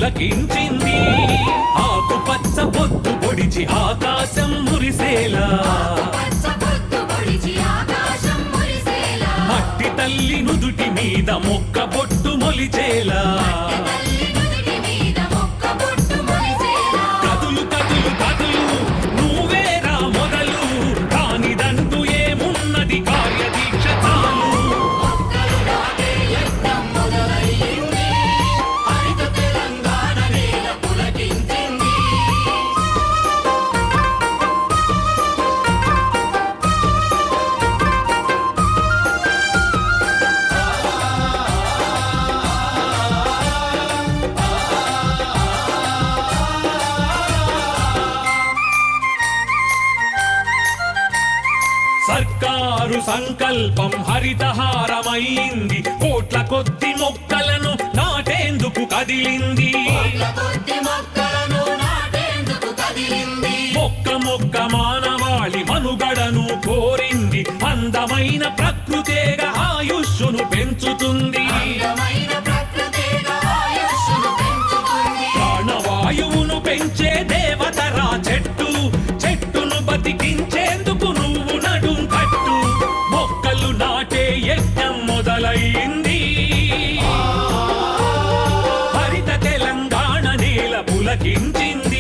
పులకించింది. ఆకుపచ్చ పొద్దు పొడిచి ఆకాశం మురిసేలా, మట్టి తల్లి నుదుటి మీద మొక్క బొట్టు మొలిచేలా, కదులు కదులు కదులు నువ్వేరా మొదలు, కానిదంటూ ఏమున్నది కార్యదీక్ష చాలు. సర్కారు సంకల్పం హరితహారమైంది, కోట్ల కొద్ది మొక్కలను నాటేందుకు కదిలింది. మొక్క మొక్క మానవాళి మనుగడను కోరింది, అందమైన ప్రకృతేగా ఆయుష్ను పెంచుతుంది. ప్రాణవాయువును పెంచే దేవతరా చెట్టు, చెట్టును బతికించేందుకు నువ్వు నడుం కట్టు. మొక్కలు నాటే యజ్ఞం మొదలైంది, హరిత తెలంగాణ నేల పులకించింది.